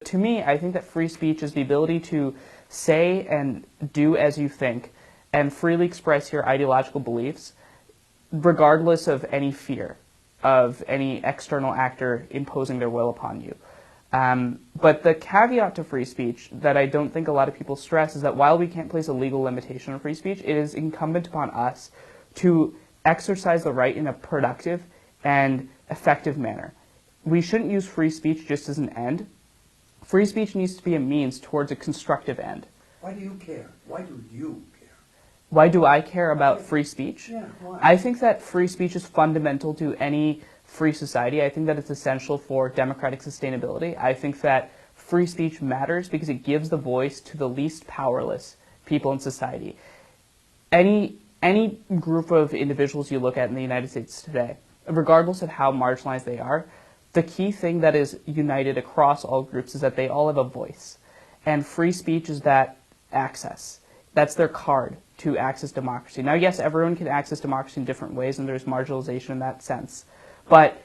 To me, I think that free speech is the ability to say and do as you think and freely express your ideological beliefs, regardless of any fear of any external actor imposing their will upon you. But the caveat to free speech that I don't think a lot of people stress is that while we can't place a legal limitation on free speech, it is incumbent upon us to exercise the right in a productive and effective manner. We shouldn't use free speech just as an end. Free speech needs to be a means towards a constructive end. Why do you care? Why do you care? Why do I care about free speech? Yeah, why? I think that free speech is fundamental to any free society. I think that it's essential for democratic sustainability. I think that free speech matters because it gives the voice to the least powerless people in society. Any group of individuals you look at in the United States today, regardless of how marginalized they are, the key thing that is united across all groups is that they all have a voice. And free speech is that access. That's their card to access democracy. Now, yes, everyone can access democracy in different ways, and there's marginalization in that sense. But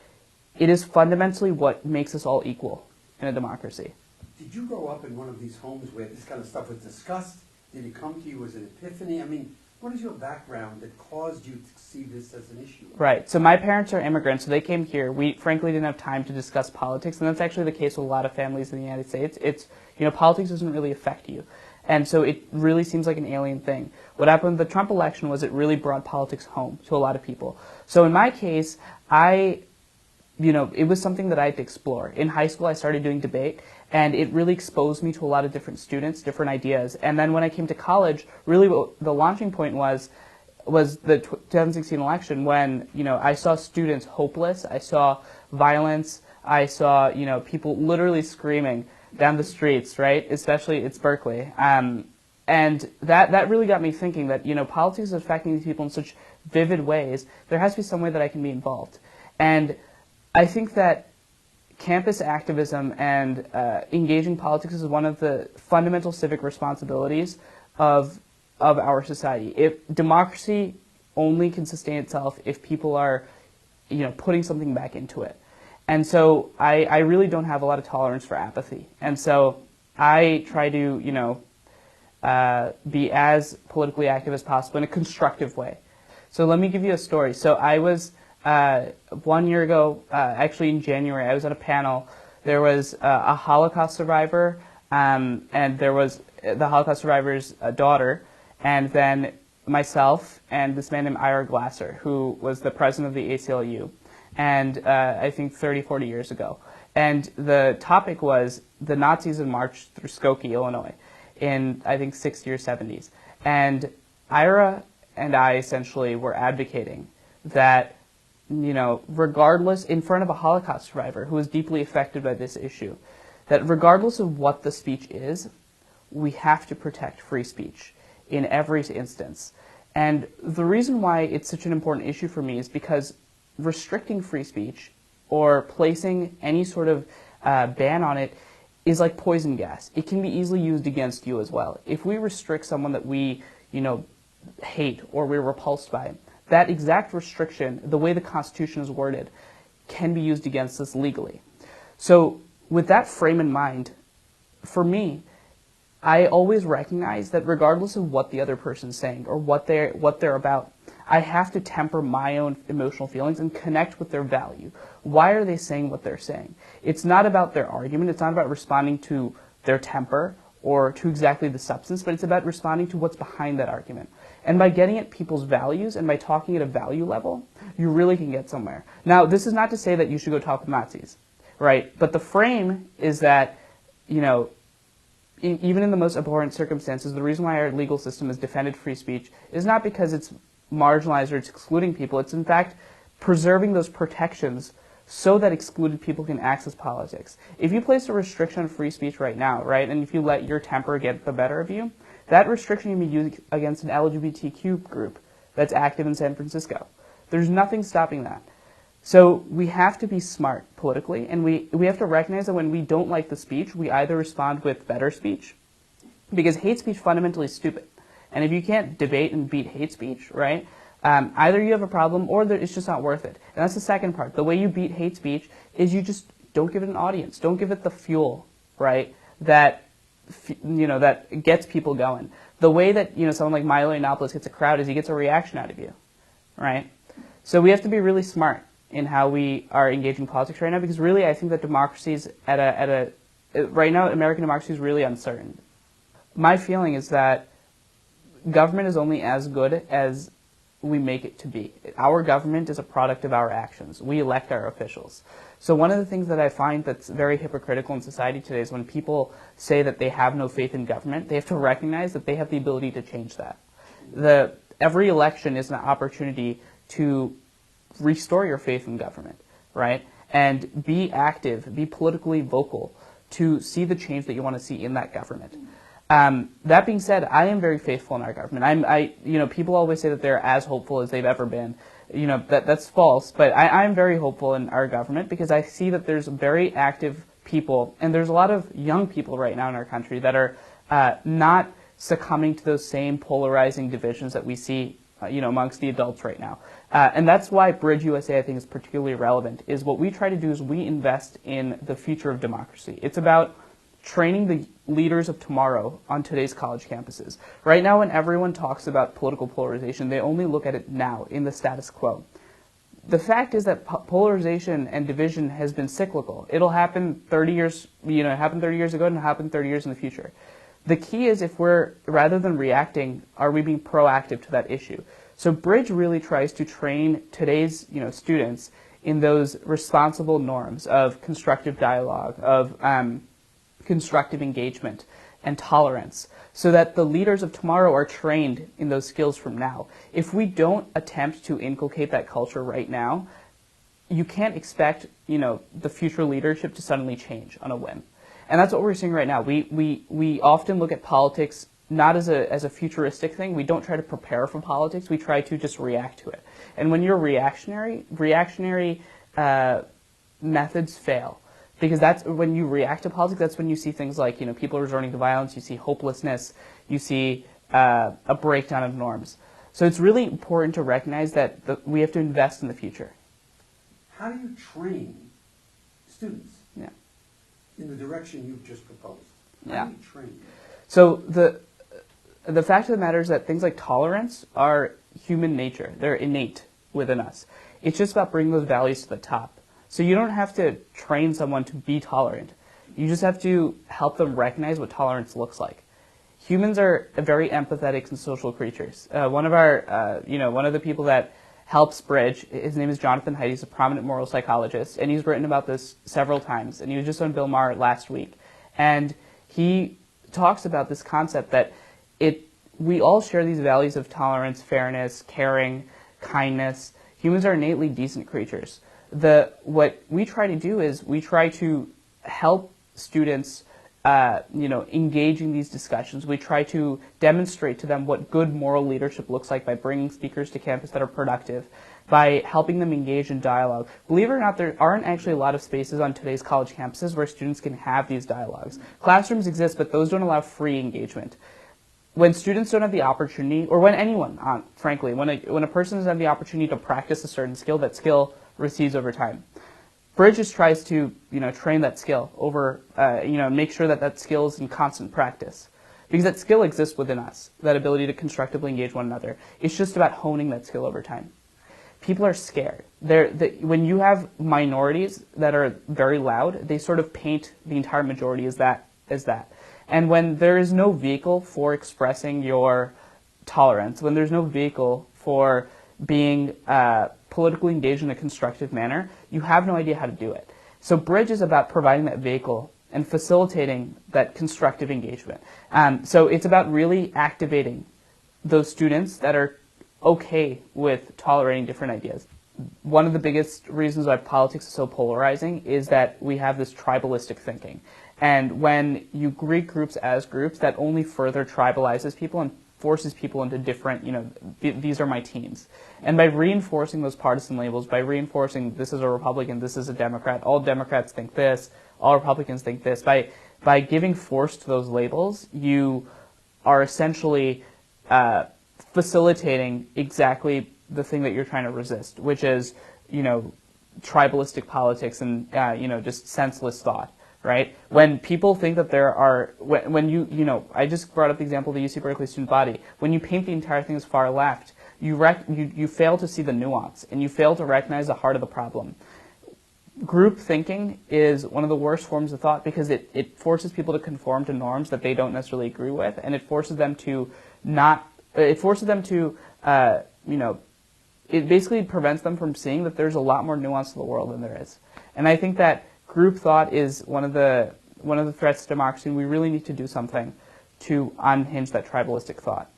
it is fundamentally what makes us all equal in a democracy. Did you grow up in one of these homes where this kind of stuff was discussed? Did it come to you as an epiphany? I mean, what is your background that caused you to see this as an issue? Right. So my parents are immigrants, so they came here. We frankly didn't have time to discuss politics, and that's actually the case with a lot of families in the United States. It's, politics doesn't really affect you. And so it really seems like an alien thing. What happened with the Trump election was it really brought politics home to a lot of people. So in my case, it was something that I had to explore. In high school, I started doing debate, and it really exposed me to a lot of different students, different ideas. And then when I came to college, really the launching point was the 2016 election when, I saw students hopeless, I saw violence, I saw, people literally screaming down the streets, right? Especially it's Berkeley. And that really got me thinking that, politics is affecting these people in such vivid ways. There has to be some way that I can be involved. And I think that campus activism and engaging politics is one of the fundamental civic responsibilities of our society. If democracy only can sustain itself if people are, putting something back into it. And so I really don't have a lot of tolerance for apathy. And so I try to, be as politically active as possible in a constructive way. So let me give you a story. So I was, 1 year ago, actually in January, I was at a panel. There was a Holocaust survivor, and there was the Holocaust survivor's daughter, and then myself and this man named Ira Glasser, who was the president of the ACLU. And I think 30, 40 years ago. And the topic was the Nazis had marched through Skokie, Illinois in, I think, 60s or 70s. And Ira and I essentially were advocating that, regardless, in front of a Holocaust survivor who was deeply affected by this issue, that regardless of what the speech is, we have to protect free speech in every instance. And the reason why it's such an important issue for me is because restricting free speech or placing any sort of ban on it is like poison gas. It can be easily used against you as well. If we restrict someone that we, hate or we're repulsed by, that exact restriction, the way the Constitution is worded, can be used against us legally. So with that frame in mind, for me, I always recognize that regardless of what the other person's saying or what they're about, I have to temper my own emotional feelings and connect with their value. Why are they saying what they're saying? It's not about their argument. It's not about responding to their temper or to exactly the substance, but it's about responding to what's behind that argument. And by getting at people's values and by talking at a value level, you really can get somewhere. Now, this is not to say that you should go talk with Nazis, right? But the frame is that, even in the most abhorrent circumstances, the reason why our legal system has defended free speech is not because it's marginalized or it's excluding people. It's in fact preserving those protections so that excluded people can access politics. If you place a restriction on free speech right now, right, and if you let your temper get the better of you, that restriction can be used against an LGBTQ group that's active in San Francisco. There's nothing stopping that. So we have to be smart politically, and we have to recognize that when we don't like the speech, we either respond with better speech, because hate speech fundamentally is stupid. And if you can't debate and beat hate speech, right, Either you have a problem or it's just not worth it. And that's the second part. The way you beat hate speech is you just don't give it an audience. Don't give it the fuel, right, that gets people going. The way that someone like Milo Yiannopoulos gets a crowd is he gets a reaction out of you, right? So we have to be really smart in how we are engaging politics right now, because really I think that democracy's right now American democracy is really uncertain. My feeling is that government is only as good as we make it to be. Our government is a product of our actions. We elect our officials. So one of the things that I find that's very hypocritical in society today is when people say that they have no faith in government, they have to recognize that they have the ability to change that. Every election is an opportunity to restore your faith in government, right? And be active, be politically vocal to see the change that you want to see in that government. That being said, I am very faithful in our government. People always say that they're as hopeful as they've ever been. That's false, but I'm very hopeful in our government because I see that there's very active people, and there's a lot of young people right now in our country that are not succumbing to those same polarizing divisions that we see amongst the adults right now. And that's why BridgeUSA, I think, is particularly relevant, is what we try to do is we invest in the future of democracy. It's about training the leaders of tomorrow on today's college campuses. Right now, when everyone talks about political polarization, they only look at it now, in the status quo. The fact is that polarization and division has been cyclical. It'll happen 30 years, it happened 30 years ago and it'll happen 30 years in the future. The key is if rather than reacting, are we being proactive to that issue? So Bridge really tries to train today's, students in those responsible norms of constructive dialogue, of constructive engagement and tolerance, so that the leaders of tomorrow are trained in those skills from now. If we don't attempt to inculcate that culture right now, you can't expect, the future leadership to suddenly change on a whim. And that's what we're seeing right now. We often look at politics not as a futuristic thing. We don't try to prepare for politics. We try to just react to it. And when you're reactionary methods fail. Because that's when you react to politics, that's when you see things like, people resorting to violence, you see hopelessness, you see a breakdown of norms. So it's really important to recognize that we have to invest in the future. How do you train students in the direction you've just proposed? How do you train them? So the fact of the matter is that things like tolerance are human nature. They're innate within us. It's just about bringing those values to the top. So you don't have to train someone to be tolerant. You just have to help them recognize what tolerance looks like. Humans are very empathetic and social creatures. One of the people that helps Bridge, his name is Jonathan Haidt. He's a prominent moral psychologist, and he's written about this several times. And he was just on Bill Maher last week, and he talks about this concept that we all share these values of tolerance, fairness, caring, kindness. Humans are innately decent creatures. What we try to do is we try to help students, engage in these discussions. We try to demonstrate to them what good moral leadership looks like by bringing speakers to campus that are productive, by helping them engage in dialogue. Believe it or not, there aren't actually a lot of spaces on today's college campuses where students can have these dialogues. Classrooms exist, but those don't allow free engagement. When students don't have the opportunity, or when anyone, frankly, when a person doesn't have the opportunity to practice a certain skill, that skill recedes over time. Bridges tries to, train that skill over, make sure that skill is in constant practice. Because that skill exists within us, that ability to constructively engage one another. It's just about honing that skill over time. People are scared. When you have minorities that are very loud, they sort of paint the entire majority as that. And when there is no vehicle for expressing your tolerance, when there's no vehicle for being politically engaged in a constructive manner, you have no idea how to do it. So Bridge is about providing that vehicle and facilitating that constructive engagement. So it's about really activating those students that are okay with tolerating different ideas. One of the biggest reasons why politics is so polarizing is that we have this tribalistic thinking. And when you greet groups as groups, that only further tribalizes people and forces people into different, these are my teams. And by reinforcing those partisan labels, by reinforcing this is a Republican, this is a Democrat, all Democrats think this, all Republicans think this, by giving force to those labels, you are essentially facilitating exactly the thing that you're trying to resist, which is, tribalistic politics and, just senseless thought, right? When people think that there are, when I just brought up the example of the UC Berkeley student body. When you paint the entire thing as far left, you fail to see the nuance, and you fail to recognize the heart of the problem. Group thinking is one of the worst forms of thought because it forces people to conform to norms that they don't necessarily agree with, and it forces them to it basically prevents them from seeing that there's a lot more nuance to the world than there is. And I think that group thought is one of the threats to democracy, and we really need to do something to unhinge that tribalistic thought.